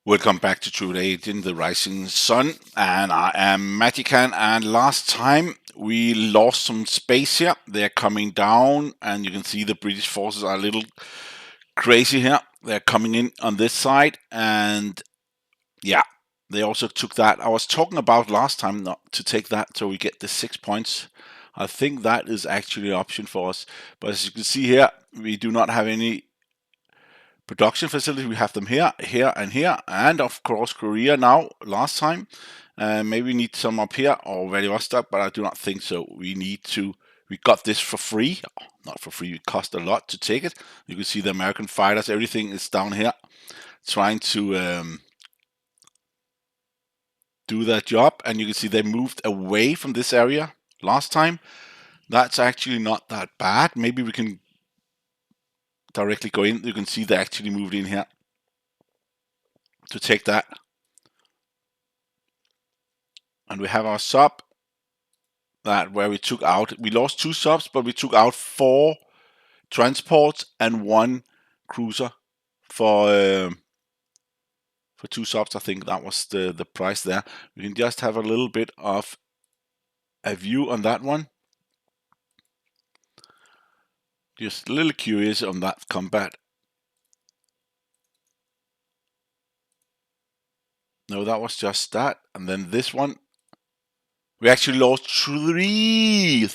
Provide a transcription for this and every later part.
Welcome back to Triplea in the Rising Sun, and I am Magican. And last time we lost some space here. They're coming down, and you can see the British forces are a little crazy here. They're coming in on this side, and yeah, they also took that. I was talking about last time not to take that, so we get the 6 points. I think that is actually an option for us, but as you can see here, we do not have any production facilities. We have them here, here, and here, and of course Korea now. Last time, maybe we need some up here or Vladivostok, but I do not think so. We need to. We got this for free, not for free. It cost a lot to take it. You can see the American fighters. Everything is down here, trying to do their job, and you can see they moved away from this area last time. That's actually not that bad. Maybe we can directly go in. You can see they actually moved in here to take that. And we have our sub that where we took out. We lost 2 subs, but we took out 4 transports and 1 cruiser for 2 subs. I think that was the price there. We can just have a little bit of a view on that one. Just a little curious on that combat. No, that was just that. And then this one, we actually lost three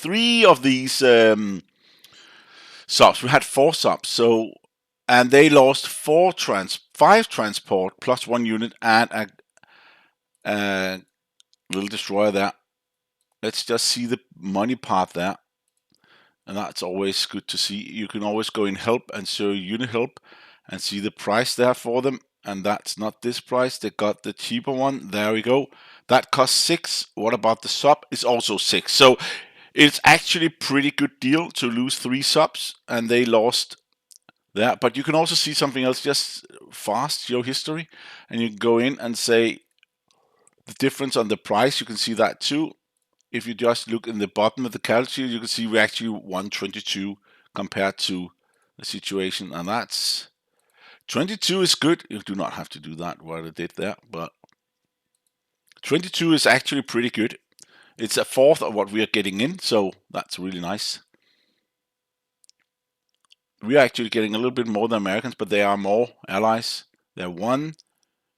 of these subs. We had 4 subs, so and they lost 5 transport plus 1 unit and a little destroyer there. Let's just see the money part there, and that's always good to see. You can always go in help and show unit help and see the price there for them. And that's not this price. They got the cheaper one. There we go. That costs 6. What about the sub? It's also 6. So it's actually a pretty good deal to lose 3 subs, and they lost there. But you can also see something else. Just fast show history, and you can go in and say the difference on the price. You can see that too. If you just look in the bottom of the calculator, you can see we actually 122 compared to the situation, and that's 22 is good. You do not have to do that what I did there, but 22 is actually pretty good. It's a fourth of what we are getting in, so that's really nice. We are actually getting a little bit more than Americans, but there are more allies. They're 1,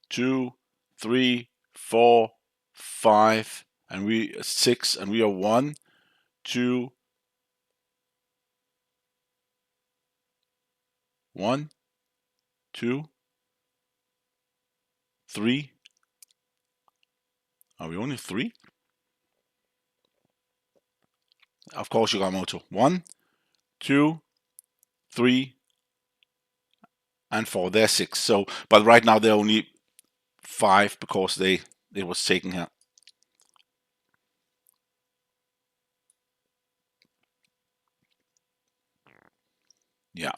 2, 3, 4, 5, and we 6, and we are 1, 2, 1, 2, 3. Are we only 3? Of course, Yamamoto. 1, 2, 3, and 4. They're 6. So, but right now they're only 5 because it was taken here. Yeah.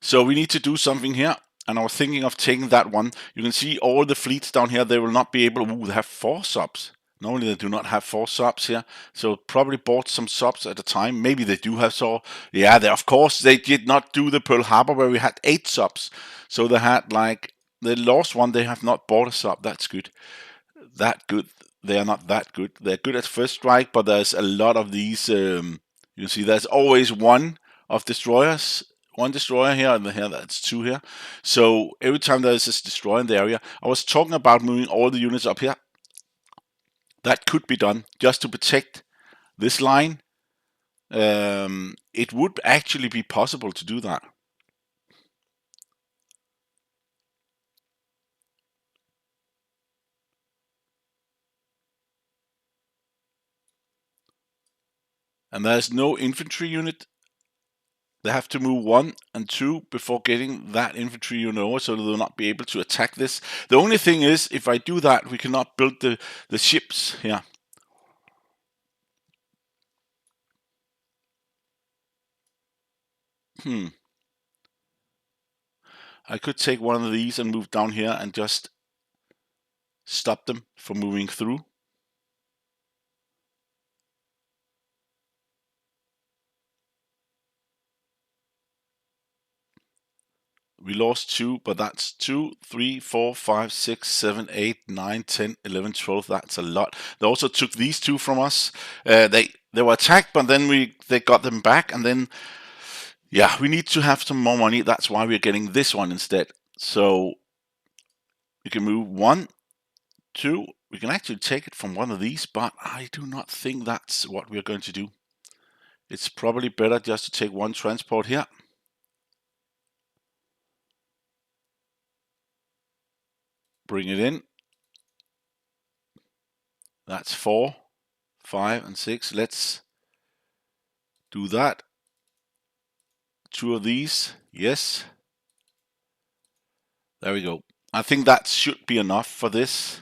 So we need to do something here. And I was thinking of taking that one. You can see all the fleets down here. They will not be able to have 4 subs. Normally they do not have 4 subs here. So probably bought some subs at a time. Maybe they do have so. Yeah, of course they did not do the Pearl Harbor where we had 8 subs. So they had like the lost one. They have not bought a sub. That's good. That good. They are not that good. They're good at first strike, but there's a lot of these. You see, there's always one of destroyers. One destroyer here, and here that's 2 here. So every time there's this destroyer in the area, I was talking about moving all the units up here. That could be done just to protect this line. It would actually be possible to do that. And there's no infantry unit. They have to move 1 and 2 before getting that infantry unit over, so they'll not be able to attack this. The only thing is, if I do that, we cannot build the ships here. I could take one of these and move down here and just stop them from moving through. We lost 2, but that's 2, 3, 4, 5, 6, 7, 8, 9, 10, 11, 12. That's a lot. They also took these 2 from us. They were attacked, but then they got them back, and then yeah, we need to have some more money. That's why we're getting this one instead. So we can move 1, 2. We can actually take it from one of these, but I do not think that's what we're going to do. It's probably better just to take 1 transport here. Bring it in. That's 4, 5, and 6. Let's do that. 2 of these. Yes. There we go. I think that should be enough for this.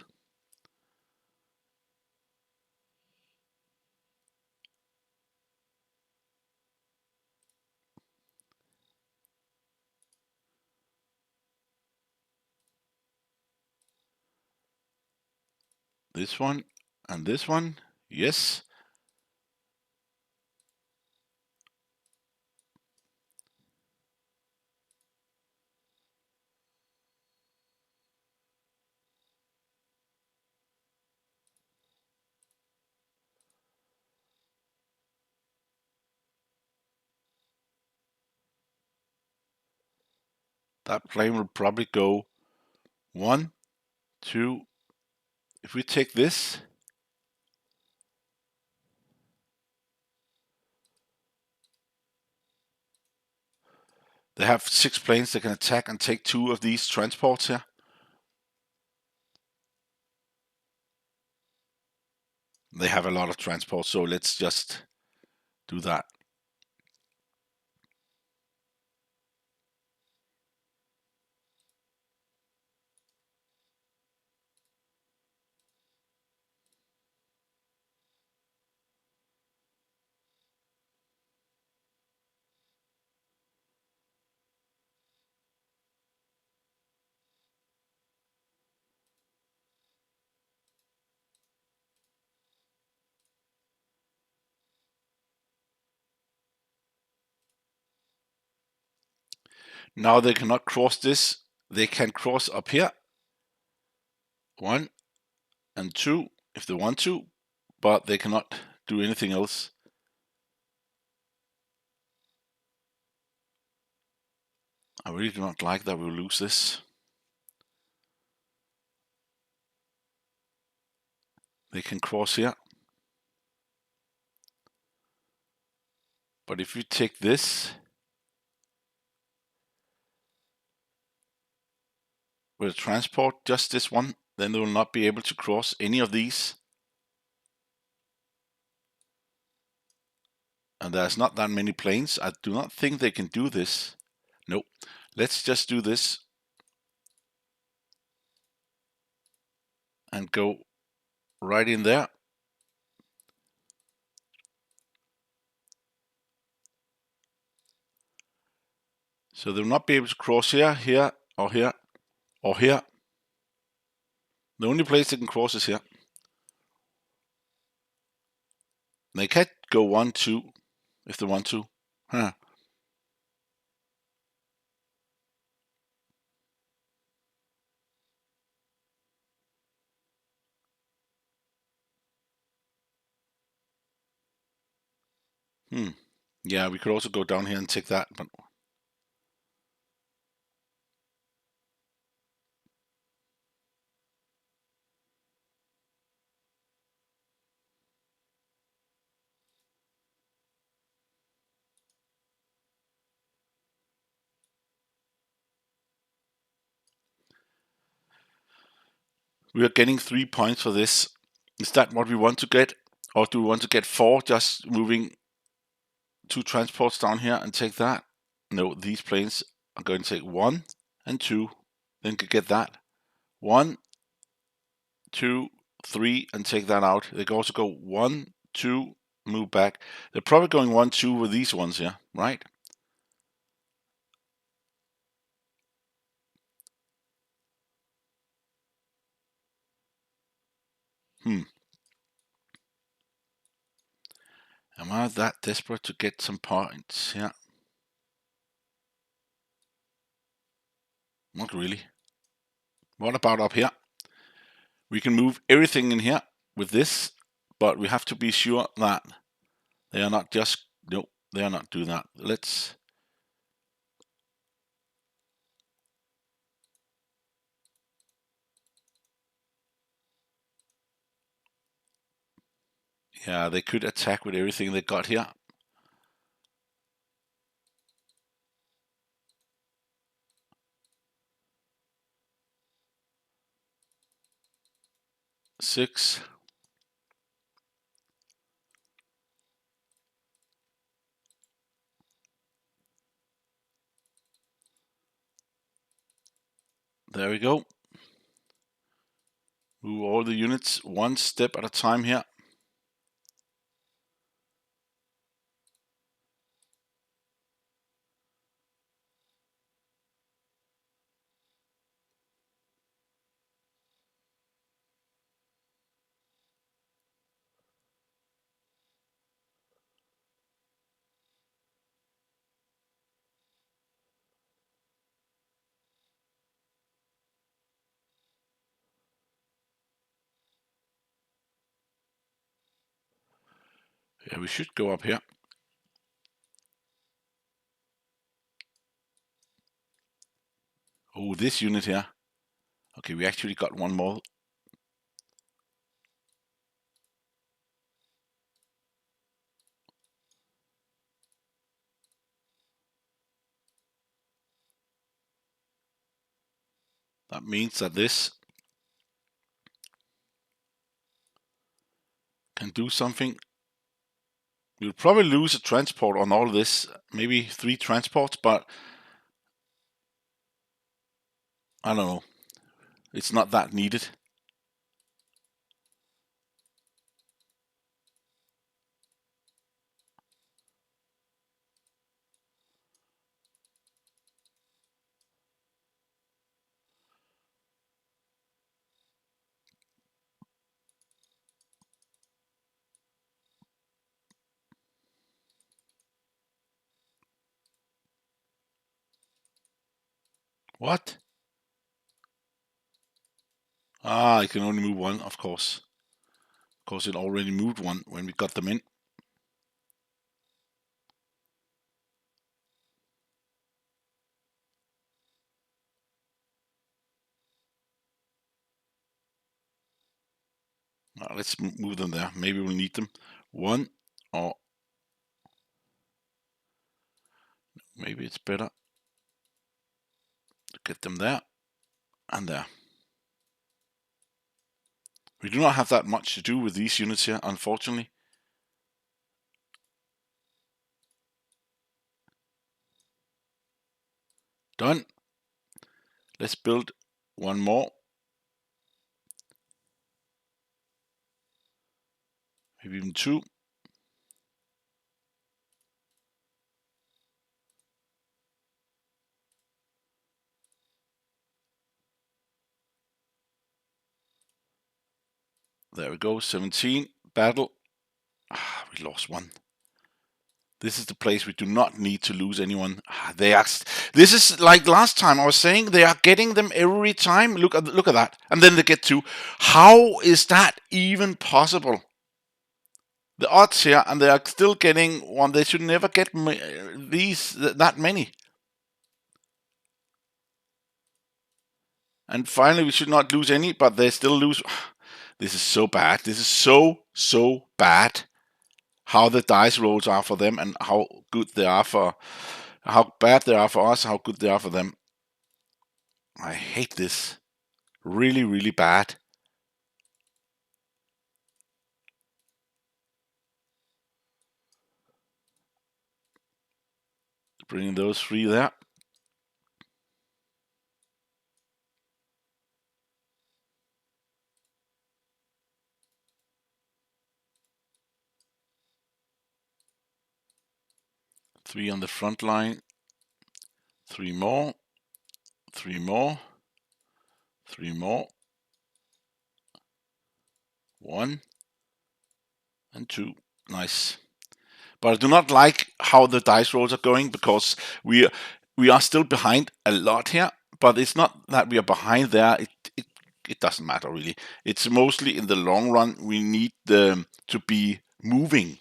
This one and this one. Yes. That plane will probably go 1, 2. If we take this, they have 6 planes that can attack and take 2 of these transports here. They have a lot of transports, so let's just do that. Now they cannot cross this. They can cross up here. 1 and 2 if they want to, but they cannot do anything else. I really do not like that we'll lose this. They can cross here. But if you take this, with transport, just this one, then they will not be able to cross any of these. And there's not that many planes. I do not think they can do this. Nope. Let's just do this and go right in there. So they'll not be able to cross here, here, or here, or here. The only place they can cross is here. They can go 1, 2 if they want to. Huh. Yeah, we could also go down here and take that, but we are getting 3 points for this. Is that what we want to get? Or do we want to get 4 just moving 2 transports down here and take that? No, these planes are going to take 1 and 2, then could get that. 1, 2, 3, and take that out. They can also go 1, 2, move back. They're probably going 1, 2 with these ones here, right? Am I that desperate to get some points here? Not really. What about up here? We can move everything in here with this, but we have to be sure that they are not just, no, they are not doing that. Let's, yeah, they could attack with everything they got here. Six. There we go. Move all the units one step at a time here. Yeah, we should go up here. Oh, this unit here. Okay, we actually got one more. That means that this can do something. We'll probably lose a transport on all of this, maybe 3 transports, but I don't know. It's not that needed. What? Ah, I can only move one, of course. Of course, it already moved one when we got them in. Let's move them there. Maybe we'll need them. One, or maybe it's better to get them there and there. We do not have that much to do with these units here, unfortunately. Done. Let's build one more. Maybe even 2. There we go. 17. Battle. Ah, we lost one. This is the place we do not need to lose anyone. They are. This is like last time I was saying. They are getting them every time. Look at that, and then they get 2. How is that even possible? The odds here, and they are still getting 1. They should never get that many. And finally, we should not lose any, but they still lose. This is so bad. This is so bad. How the dice rolls are for them, and how good they are for, how bad they are for us, how good they are for them. I hate this. Really, really bad. Bringing those 3 there. Three on the front line. 3 more. 3 more. 3 more. 1 and 2. Nice. But I do not like how the dice rolls are going, because we are still behind a lot here. but it's not that we are behind there. It doesn't matter really. It's mostly in the long run we need them to be moving.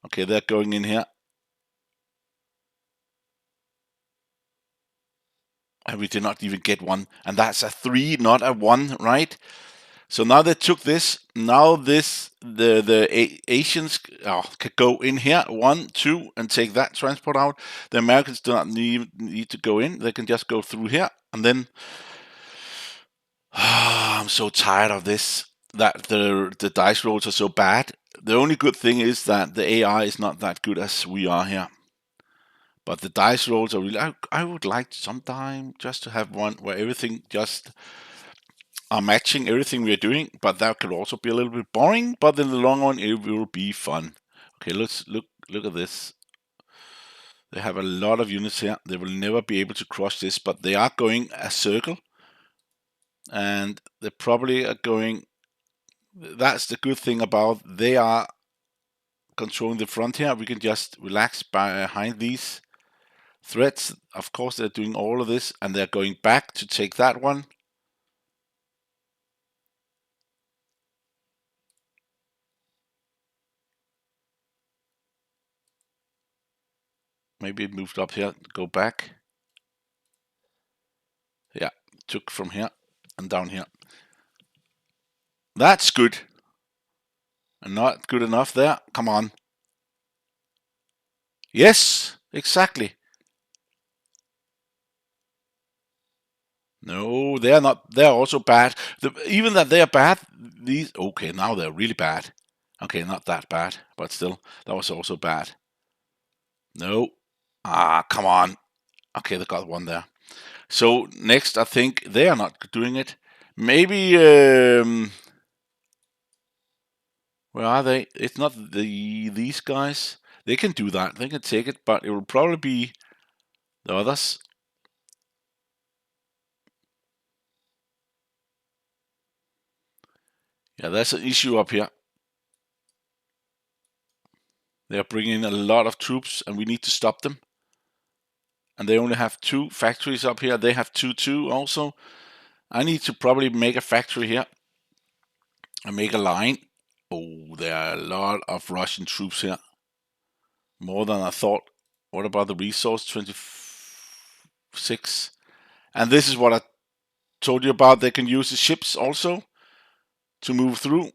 Okay, they're going in here. And we did not even get one. And that's a 3, not a 1, right? So now they took this. Now the Asians can go in here, 1, 2, and take that transport out. The Americans do not need to go in. They can just go through here. And then I'm so tired of this. That the dice rolls are so bad. The only good thing is that the AI is not that good as we are here. But the dice rolls are really. I would like sometime just to have one where everything just are matching everything we are doing. But that could also be a little bit boring. But in the long run, it will be fun. Okay, let's look at this. They have a lot of units here. They will never be able to cross this, but they are going a circle, and they probably are going. That's the good thing about they are controlling the front here. We can just relax behind these threats. Of course, they're doing all of this, and they're going back to take that one. Maybe it moved up here. Go back. Yeah, took from here and down here. That's good. And not good enough there. Come on. Yes, exactly. No, they're not. They're also bad. Even that they are bad, these. Okay, now they're really bad. Okay, not that bad, but still, that was also bad. No. Ah, come on. Okay, they got one there. So next, I think they are not doing it. Maybe. Where are they? It's not these guys. They can do that. They can take it, but it will probably be the others. Yeah, that's an issue up here. They are bringing in a lot of troops, and we need to stop them. And they only have 2 factories up here. They have 2 too also. I need to probably make a factory here and make a line. Oh, there are a lot of Russian troops here. More than I thought. What about the resource? 26. And this is what I told you about. They can use the ships also to move through,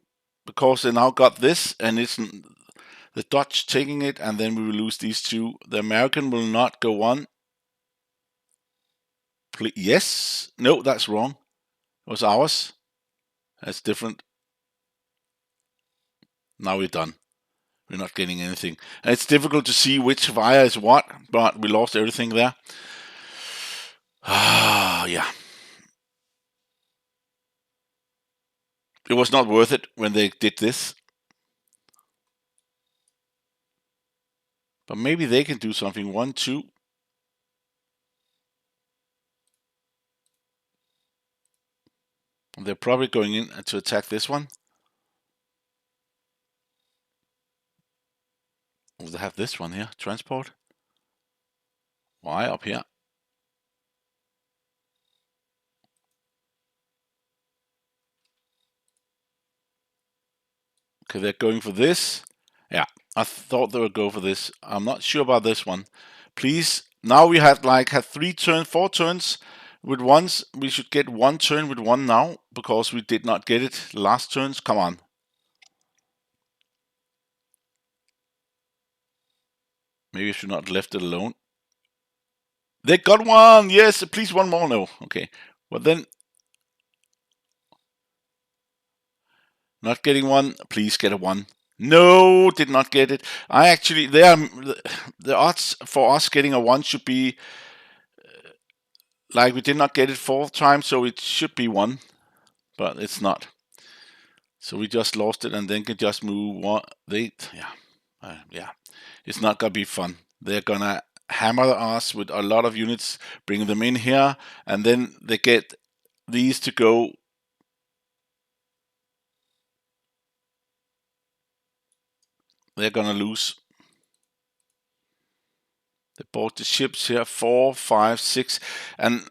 because they now got this, and it's the Dutch taking it, and then we will lose these 2. The American will not go on. Yes. No, that's wrong. It was ours. That's different. Now we're done. We're not getting anything. And it's difficult to see which fire is what, but we lost everything there. Ah, yeah. It was not worth it when they did this. But maybe they can do something. 1, 2. They're probably going in to attack this one. Oh, they have this one here. Transport. Why up here? Okay, they're going for this. Yeah, I thought they would go for this. I'm not sure about this one. Please, now we have had 3 turns, 4 turns with ones. We should get 1 turn with 1 now, because we did not get it last turns. Come on. Maybe I should not left it alone. They got 1. Yes, please 1 more. No. Okay. But then not getting 1. Please get a 1. No, did not get it. I actually, the odds for us getting a 1 should be like we did not get it 4 times, so it should be 1, but it's not. So we just lost it, and then can just move 1. Yeah, it's not gonna be fun. They're gonna hammer us with a lot of units, bring them in here, and then they get these to go. They're gonna lose. They bought the ships here, 4, 5, 6, and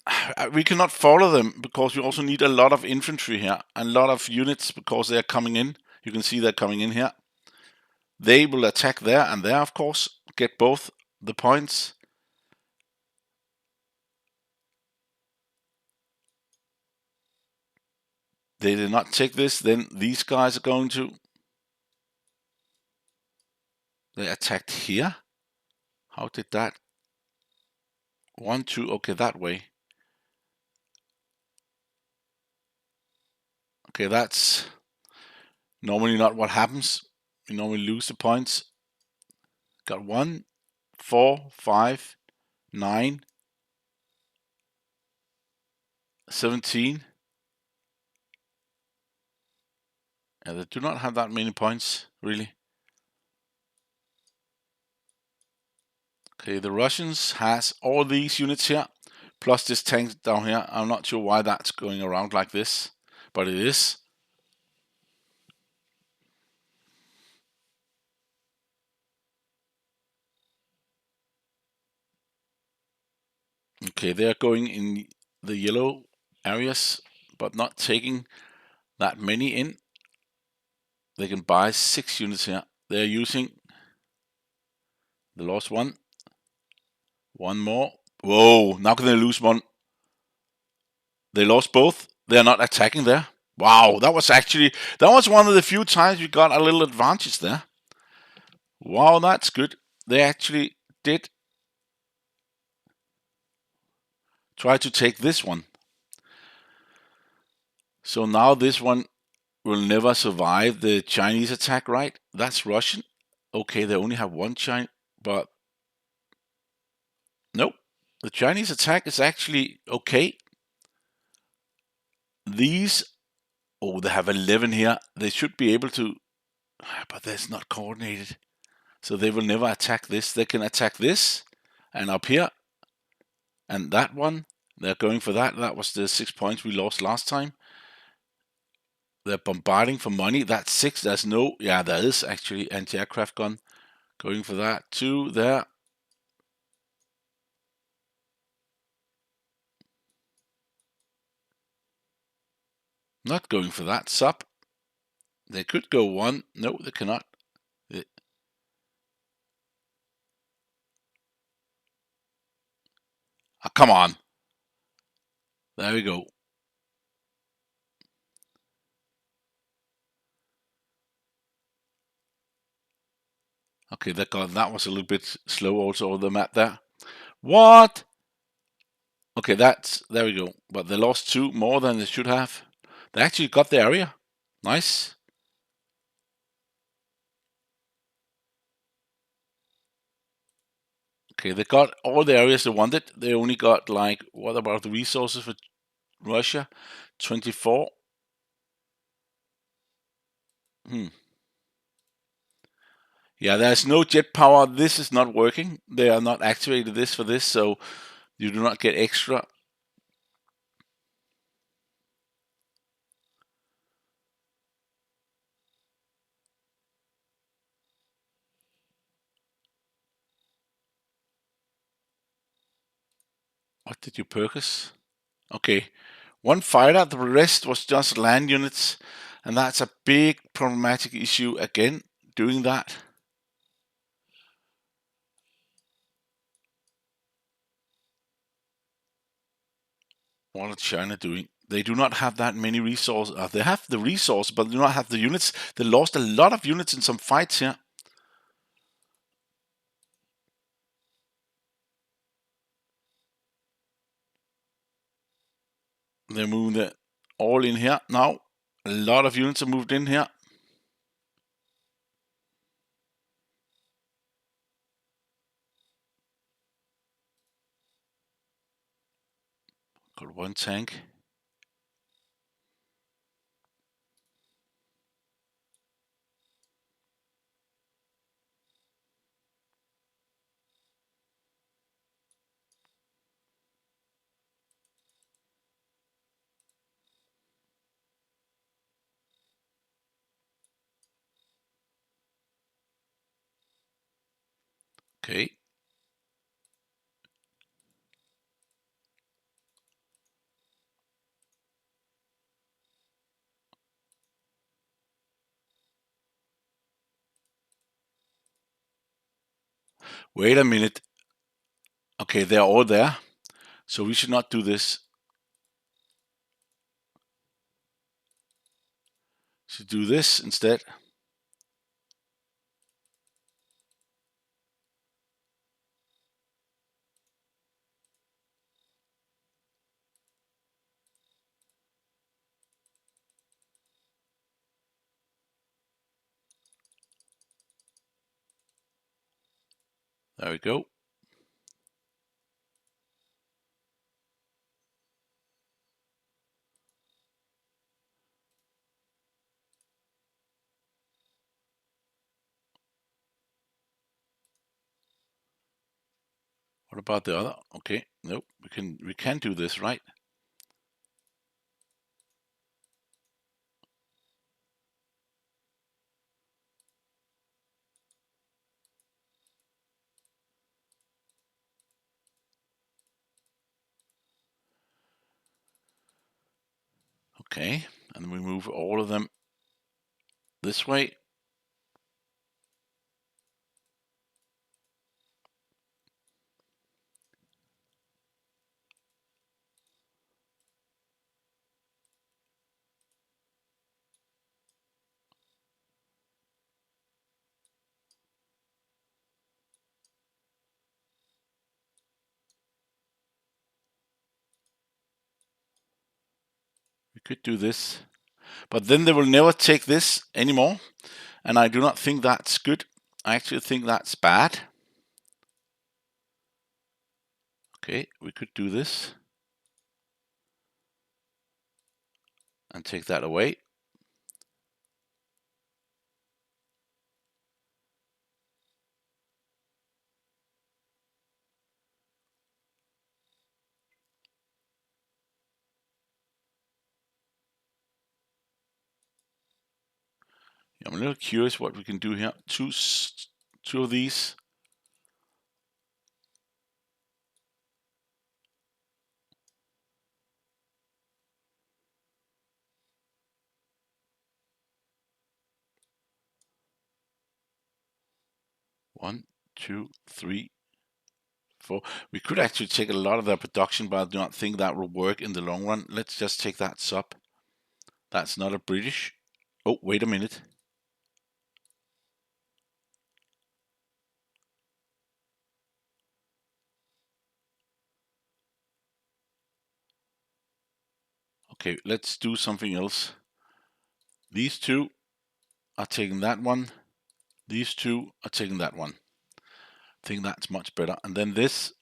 we cannot follow them because we also need a lot of infantry here, and a lot of units because they are coming in. You can see they're coming in here. They will attack there and there, of course, get both the points. They did not take this, then these guys are going to. They attacked here. How did that? 1, 2, okay, that way. Okay, that's normally not what happens. You normally lose the points. Got 1, 4, 5, 9, 17. And they do not have that many points, really. Okay, the Russians has all these units here, plus this tank down here. I'm not sure why that's going around like this, but it is. Okay, they're going in the yellow areas, but not taking that many in. They can buy 6 units here. They're using the lost one. One more. Whoa, now can they lose one? They lost both. They're not attacking there. Wow, that was one of the few times we got a little advantage there. Wow, that's good. They actually did try to take this one. So now this one will never survive the Chinese attack, right? That's Russian. Okay, they only have one Chinese, but nope. The Chinese attack is actually okay. These, oh, they have 11 here. They should be able to, but that's not coordinated. So they will never attack this. They can attack this and up here and that one. They're going for that. That was the 6 points we lost last time. They're bombarding for money. That's 6. There's no, yeah, there is actually anti-aircraft gun going for that. 2 there. Not going for that. Sub. They could go 1. No, they cannot. Oh, come on. There we go. Okay, that was a little bit slow also on the map there. What? Okay, there we go. But they lost 2 more than they should have. They actually got the area. Nice. Okay, they got all the areas they wanted. They only got like, what about the resources for Russia? 24. Yeah, there's no jet power. This is not working. They are not activated this for this, so you do not get extra. What did you purchase? Okay, 1 fighter. The rest was just land units, and that's a big problematic issue again. Doing that. What is China doing? They do not have that many resources. They have the resource, but do not have the units. They lost a lot of units in some fights here. They're moving it all in here now. A lot of units are moved in here. Got 1 tank. Okay. Wait a minute. Okay, they're all there. So we should not do this. Should do this instead. There we go. What about the other? Okay, nope. We can do this, right? Okay, and we move all of them this way. We could do this, but then they will never take this anymore, and I do not think that's good. I actually think that's bad. Okay, we could do this and take that away. I'm a little curious what we can do here. Two of these. One, two, three, four. We could actually take a lot of their production, but I do not think that will work in the long run. Let's just take that sub. That's not a British. Oh, wait a minute. Okay, let's do something else. These two are taking that one. These two are taking that one. I think that's much better. And then this.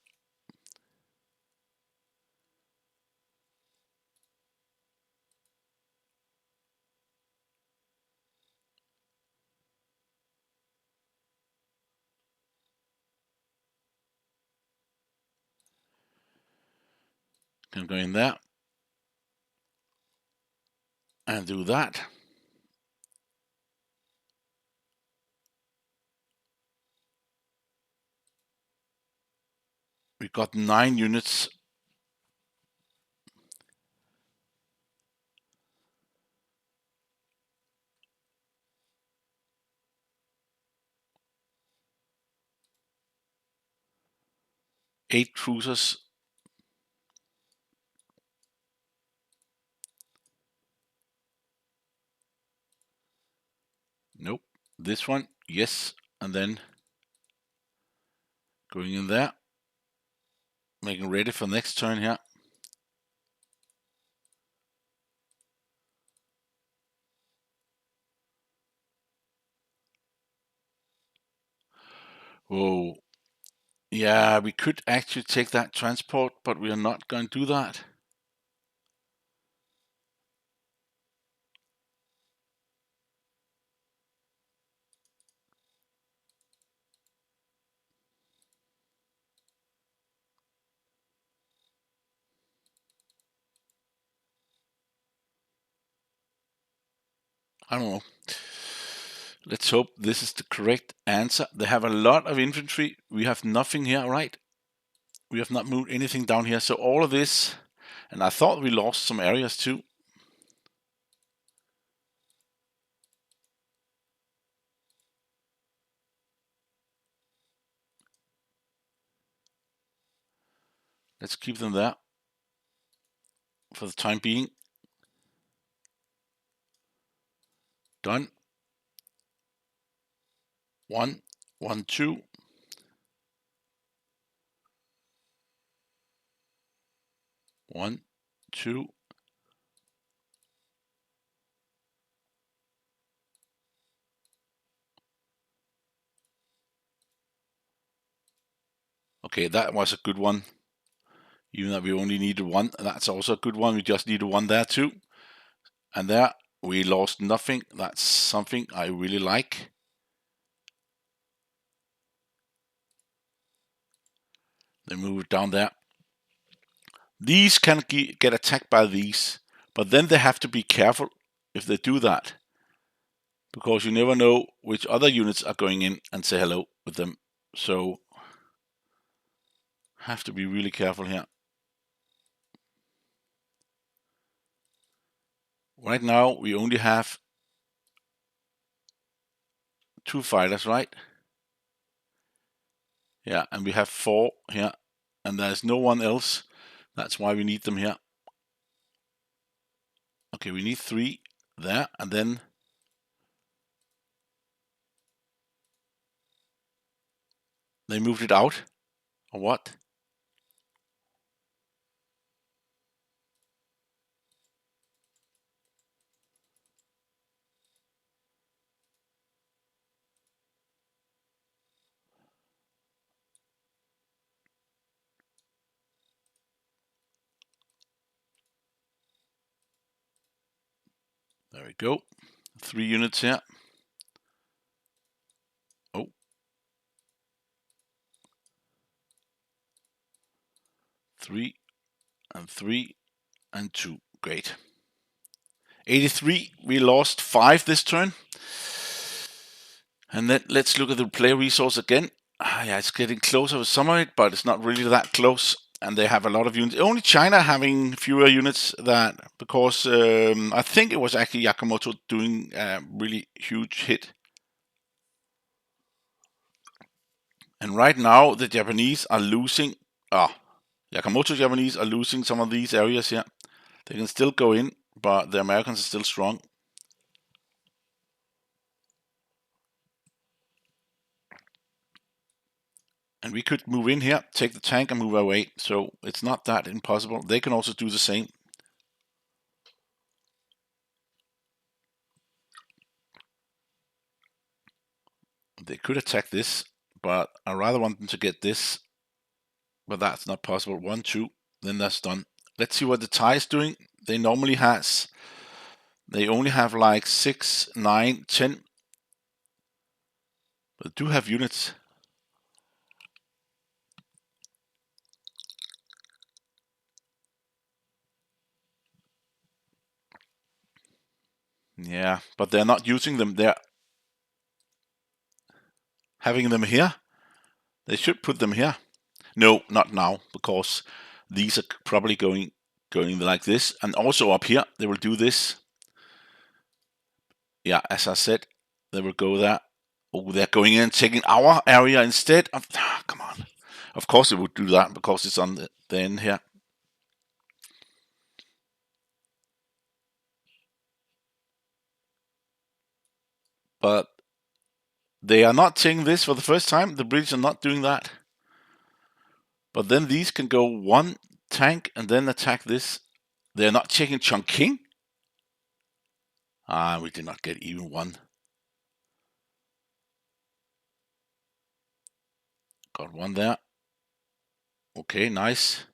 Can go in there and do that. We got 9 units. Eight cruisers. Nope. This one, yes. And then going in there. Making ready for next turn here. Whoa. Yeah, we could actually take that transport, but we are not going to do that. I don't know. Let's hope this is the correct answer. They have a lot of infantry. We have nothing here, right? We have not moved anything down here. So all of this, and I thought we lost some areas too. Let's keep them there for the time being. Done. 1, 1, 2. 1, 2. Okay, that was a good one. Even though we only needed one, that's also a good one. We just needed one there too. And there, we lost nothing. That's something I really like. They move it down there. These can get attacked by these, but then they have to be careful if they do that, because you never know which other units are going in and say hello with them. So have to be really careful here. Right now we only have 2 fighters, right? Yeah, and we have 4 here, and there's no one else. That's why we need them here. Okay, we need 3 there, and then they moved it out, or what? There we go. 3 units here. Oh. 3 and 3 and 2. Great. 83. We lost 5 this turn. And then let's look at the player resource again. Yeah, it's getting closer with some of it, but it's not really that close. And they have a lot of units. Only China having fewer units than, because I think it was actually Yamamoto doing a really huge hit. And right now the Japanese are losing. Yamamoto Japanese are losing some of these areas here. They can still go in, but the Americans are still strong. And we could move in here, take the tank and move away. So it's not that impossible. They can also do the same. They could attack this, but I rather want them to get this. But that's not possible. 1, 2, then that's done. Let's see what the Thai is doing. They only have like 6, 9, 10. But they do have units. Yeah, but they're not using them. They're having them here. They should put them here. No, not now, because these are probably going like this. And also up here, they will do this. Yeah, as I said, they will go there. Oh, they're going in and taking our area instead. Come on. Of course they would do that, because it's on the end here. But they are not taking this for the first time. The British are not doing that. But then these can go 1 tank and then attack this. They're not taking Chongqing. We did not get even 1. Got 1 there. Okay, nice.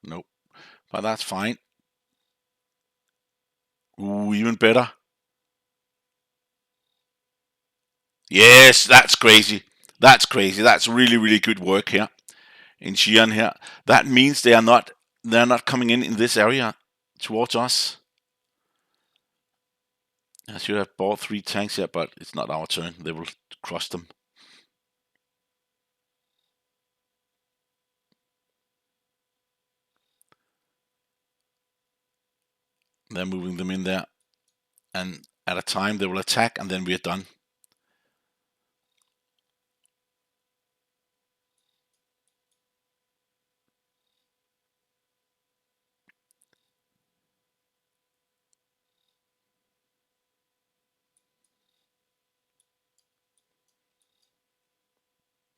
Nope. But that's fine. Ooh, even better. Yes, that's crazy. That's crazy. That's really, really good work here in Xi'an here. That means they're not coming in this area towards us. I should have bought 3 tanks here, but it's not our turn. They will cross them. They're moving them in there. And at a time they will attack, and then we're done.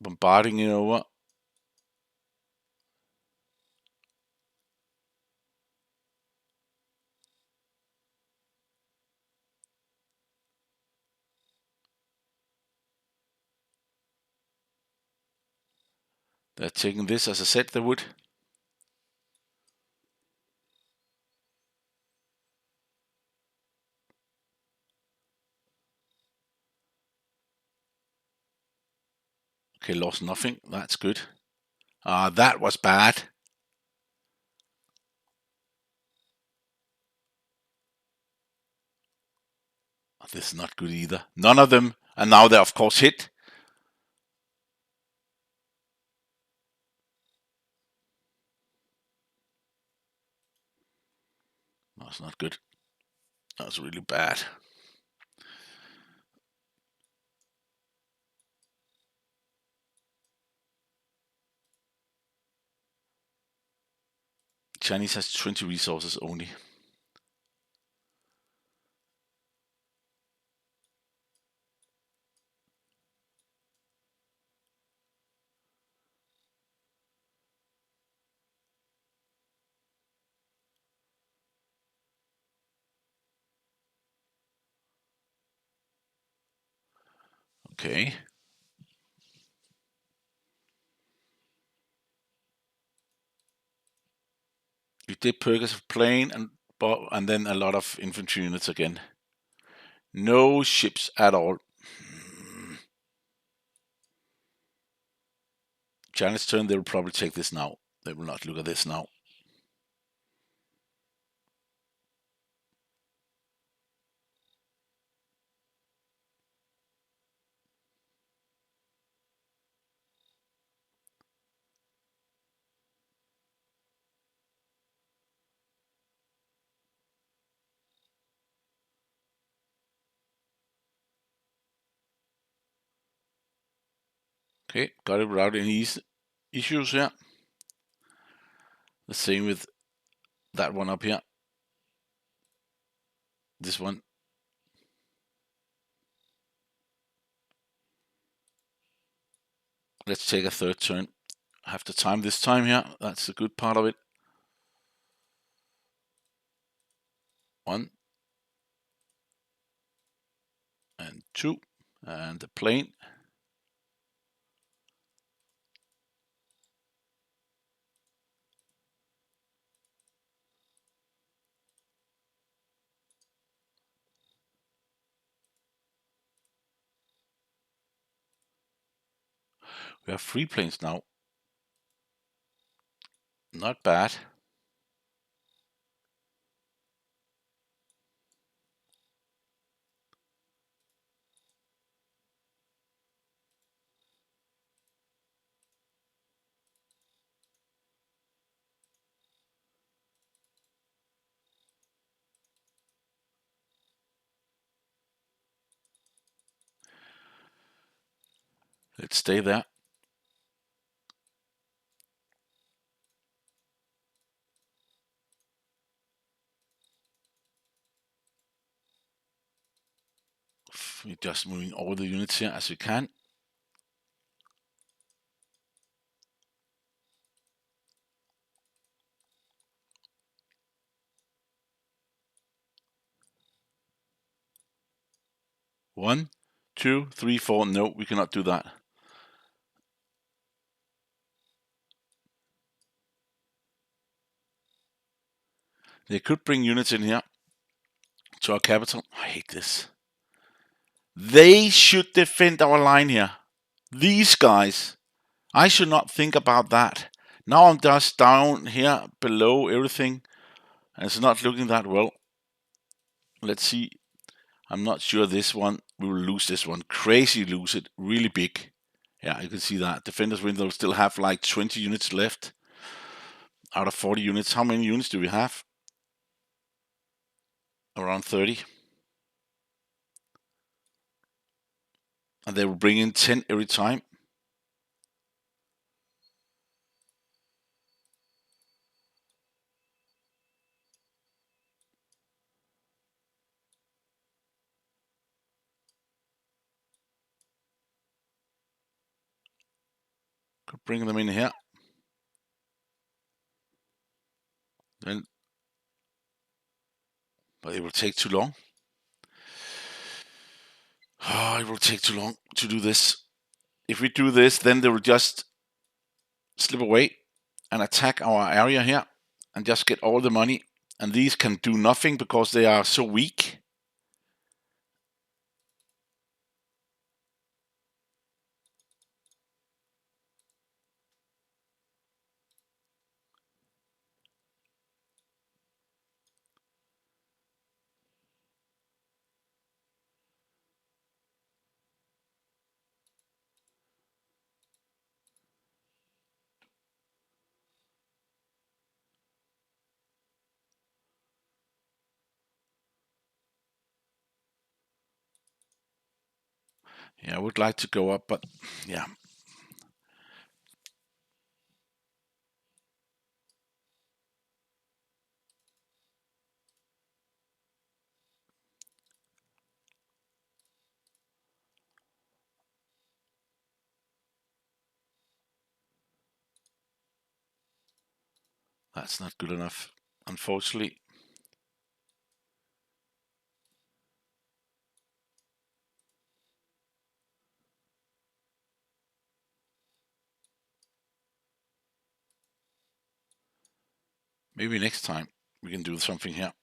bombarding it over. They're taking this, as I said they would. Okay, lost nothing. That's good. That was bad. This is not good either. None of them. And now they're, of course, hit. That's not good. That's really bad. Chinese has 20 resources only. Okay. You did purchase of plane and then a lot of infantry units again. No ships at all. China's turn, they will probably take this now. They will not look at this now. Okay, got it without any issues here. The same with that one up here. This one. Let's take a third turn. Have the time this time here. That's the good part of it. 1 and 2. And the plane. We have 3 planes now. Not bad. Let's stay there. We're just moving all the units here as we can. One, two, three, four. No, we cannot do that. They could bring units in here to our capital. I hate this. They should defend our line here. These guys. I should not think about that. Now I'm just down here below everything, and it's not looking that well. Let's see. I'm not sure this one. We will lose this one. Crazy lose it. Really big. Yeah, you can see that. Defenders win. They'll still have like 20 units left out of 40 units. How many units do we have? Around 30. And they will bring in 10 every time. Could bring them in here. Then, but it will take too long. Oh, it will take too long to do this. If we do this, then they will just slip away and attack our area here and just get all the money. And these can do nothing because they are so weak. Yeah, I would like to go up, but yeah. That's not good enough, unfortunately. Maybe next time we can do something here.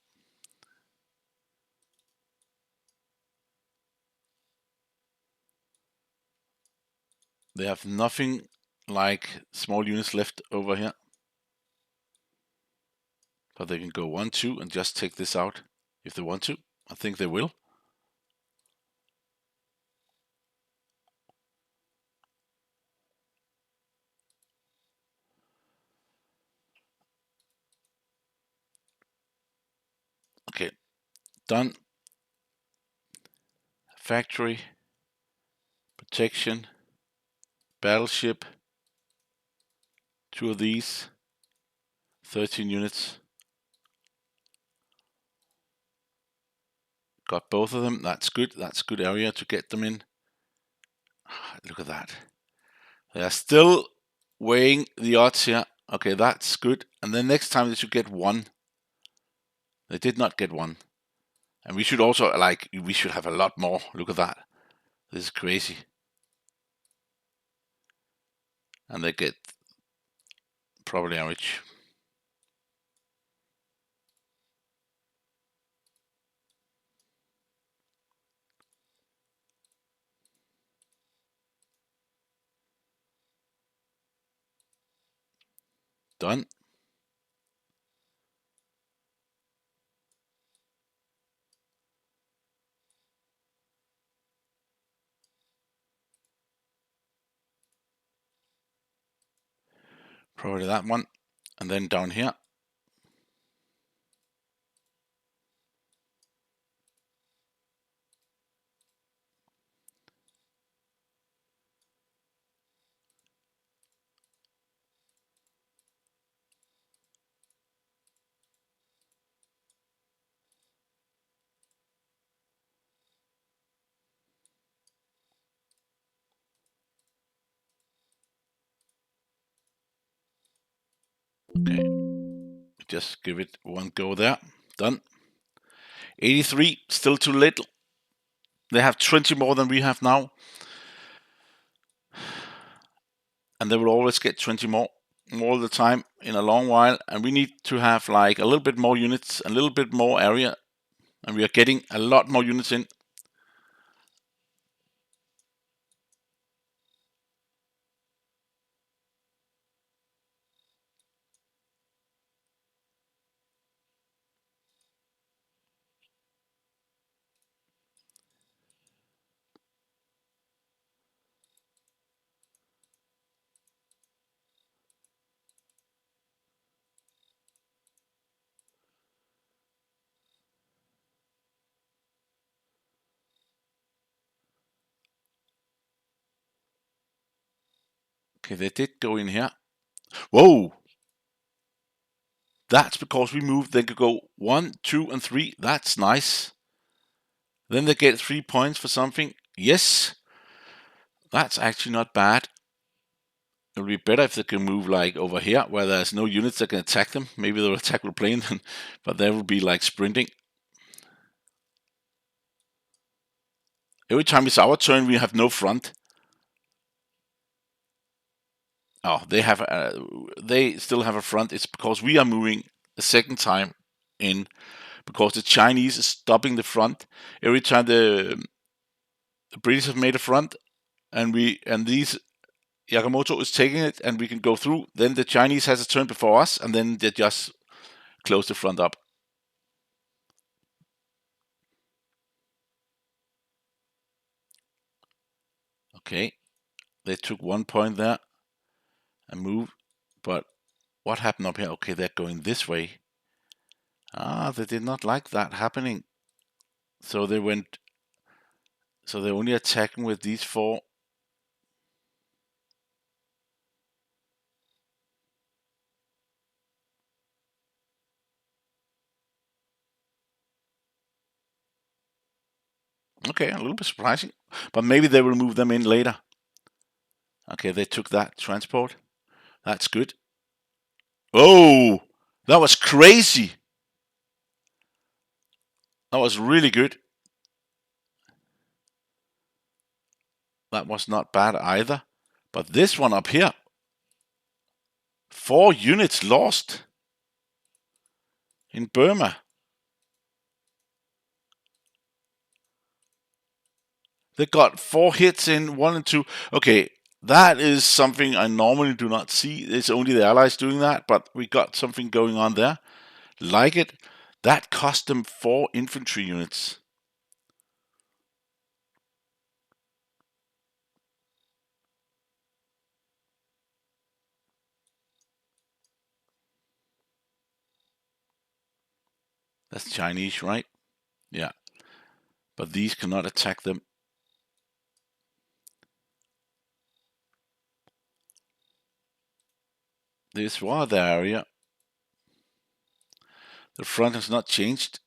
They have nothing like small units left over here. But they can go 1, 2 and just take this out if they want to. I think they will. Okay, done. Factory, protection, battleship, 2 of these, 13 units. Got both of them. That's good. That's a good area to get them in. Look at that. They are still weighing the odds here. Okay, that's good. And then next time they should get 1. They did not get 1. And we should also, we should have a lot more. Look at that. This is crazy. And they get probably average. Done. Probably that one. And then down here. Okay. Just give it one go there. Done. 83. Still too little. They have 20 more than we have now. And they will always get 20 more all the time in a long while. And we need to have like a little bit more units, a little bit more area. And we are getting a lot more units in. Okay, they did go in here. Whoa! That's because we moved. They could go 1, 2, and 3. That's nice. Then they get 3 points for something. Yes. That's actually not bad. It would be better if they can move like over here where there's no units that can attack them. Maybe they'll attack the plane, but they will be like sprinting. Every time it's our turn, we have no front. Oh, they still have a front. It's because we are moving a second time in, because the Chinese is stopping the front. Every time the British have made a front, and these Yamamoto is taking it, and we can go through. Then the Chinese has a turn before us, and then they just close the front up. Okay, they took 1 point there and moved, but what happened up here? Okay, they're going this way. They did not like that happening, so they went. So they're only attacking with these 4. Okay, a little bit surprising, but maybe they will move them in later. Okay, they took that transport. That's good. Oh, that was crazy. That was really good. That was not bad either. But this one up here, 4 units lost in Burma. They got 4 hits in 1 and 2. Okay, that is something I normally do not see. It's only the Allies doing that, but we got something going on there. Like it. That cost them 4 infantry units. That's Chinese, right? Yeah. But these cannot attack them. This was the area. The front has not changed.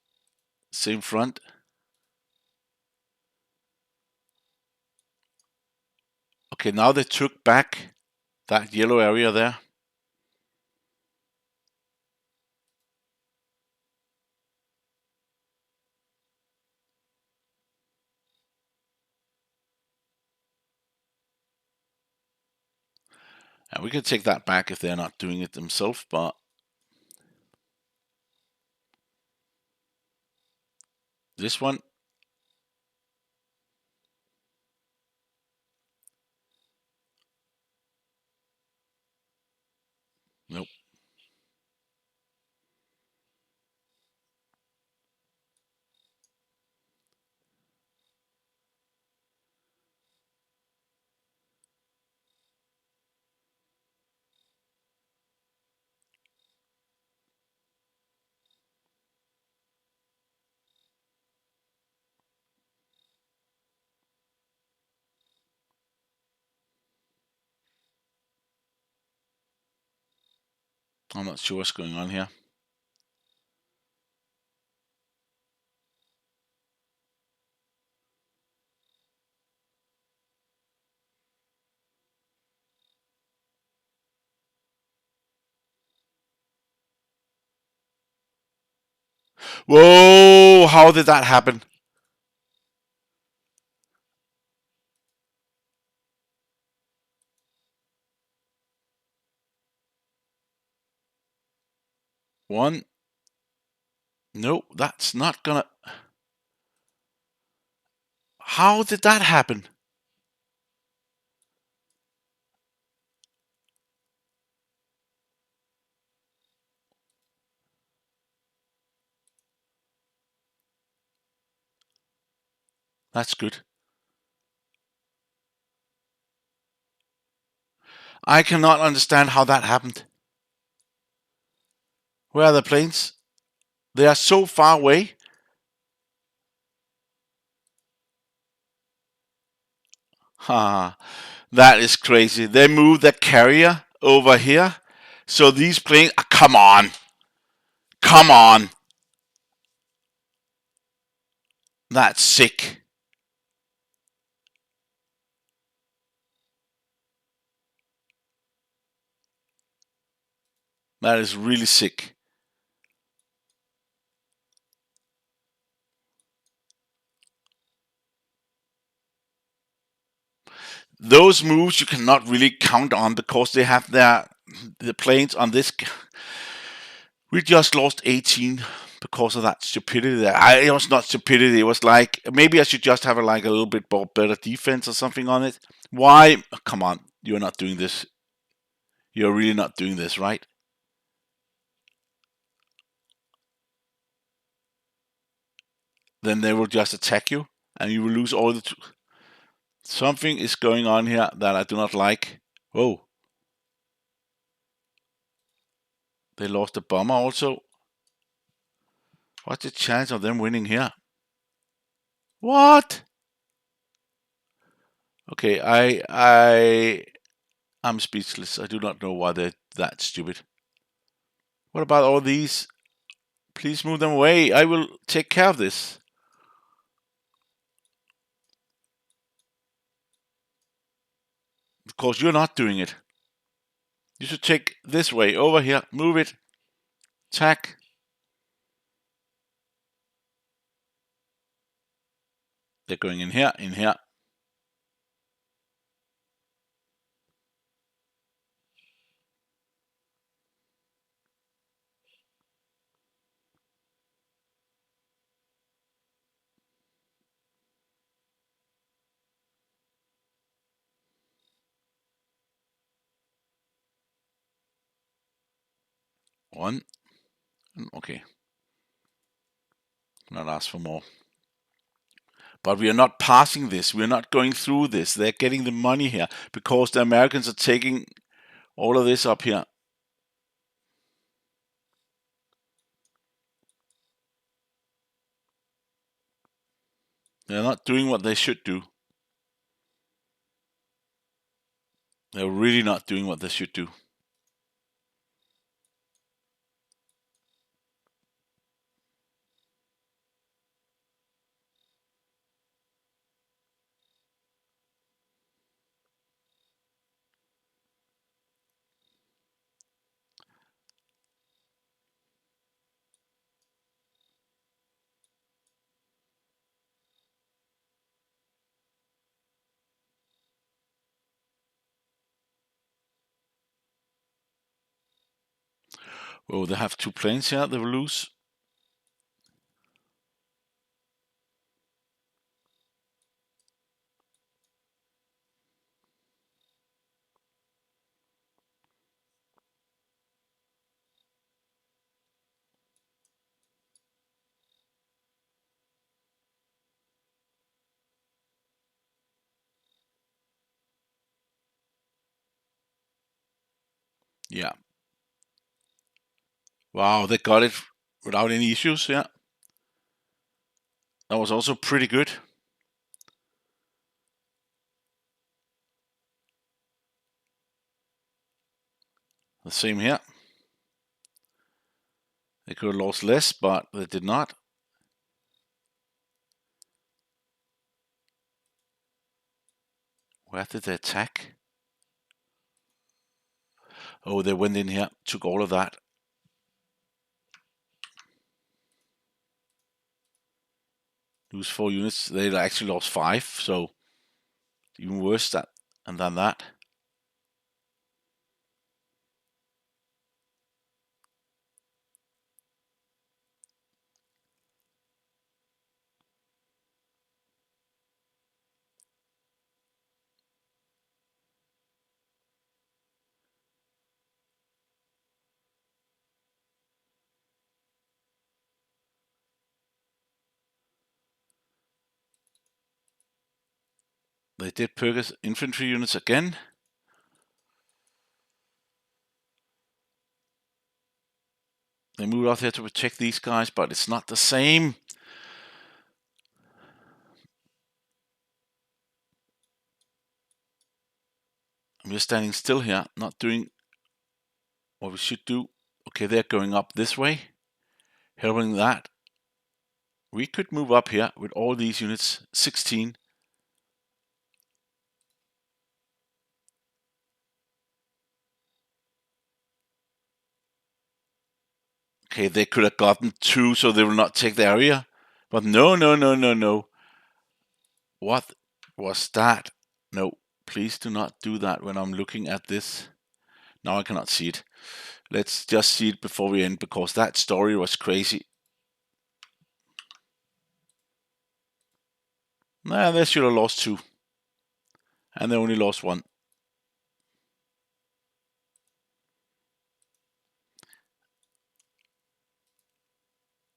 Same front. Okay, now they took back that yellow area there. And we can take that back if they're not doing it themselves, but this one, nope. I'm not sure what's going on here. Whoa, how did that happen? One. Nope, that's not gonna. How did that happen? That's good. I cannot understand how that happened. Where are the planes? They are so far away. Ha, that is crazy. They moved the carrier over here. So these planes, come on. Come on. That's sick. That is really sick. Those moves you cannot really count on because they have the planes on this. We just lost 18 because of that stupidity there. It was not stupidity. It was like maybe I should just have like a little bit better defense or something on it. Why? Come on, you're not doing this. You're really not doing this, right? Then they will just attack you, and you will lose all the. Something is going on here that I do not like. Oh, they lost the bomber also. What's the chance of them winning here? What? Okay, I'm speechless. I do not know why they're that stupid. What about all these? Please move them away. I will take care of this. Because you're not doing it. You should take this way. Over here. Move it. Attack. They're going in here, in here. One. Okay. Not ask for more. But we are not passing this. We are not going through this. They're getting the money here because the Americans are taking all of this up here. They're not doing what they should do. They're really not doing what they should do. Oh, they have two planes here. They will lose. Yeah. Wow, they got it without any issues. Yeah. That was also pretty good. The same here. They could have lost less, but they did not. Where did they attack? Oh, they went in here, took all of that. Lose 4 units. They actually lost 5, so even worse than that. They did purchase infantry units again. They moved out here to protect these guys, but it's not the same. We're standing still here, not doing what we should do. Okay, they're going up this way, helping that. We could move up here with all these units, 16. Okay, they could have gotten 2, so they will not take the area. But no, no, no, no, no. What was that? No, please do not do that when I'm looking at this. Now I cannot see it. Let's just see it before we end, because that story was crazy. Nah, they should have lost 2. And they only lost 1.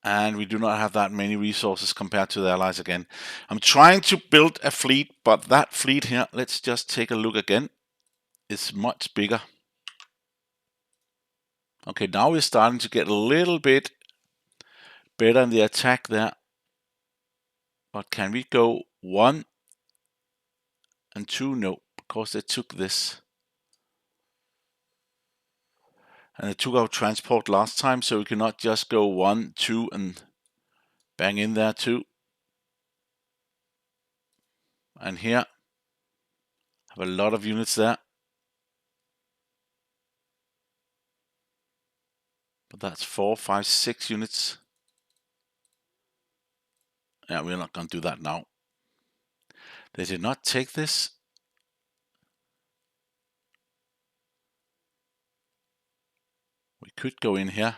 And we do not have that many resources compared to the allies again. I'm trying to build a fleet, but that fleet here, let's just take a look again, is much bigger. Okay, now we're starting to get a little bit better in the attack there. But can we go 1 and 2? No, because they took this. And they took our transport last time, so we cannot just go 1, 2 and bang in there too. And here, have a lot of units there. But that's 4, 5, 6 units. Yeah, we're not going to do that now. They did not take this. We could go in here.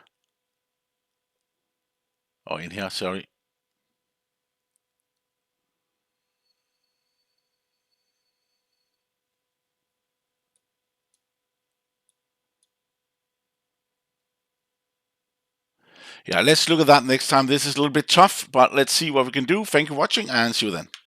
Oh, in here, sorry. Yeah, let's look at that next time. This is a little bit tough, but let's see what we can do. Thank you for watching, and see you then.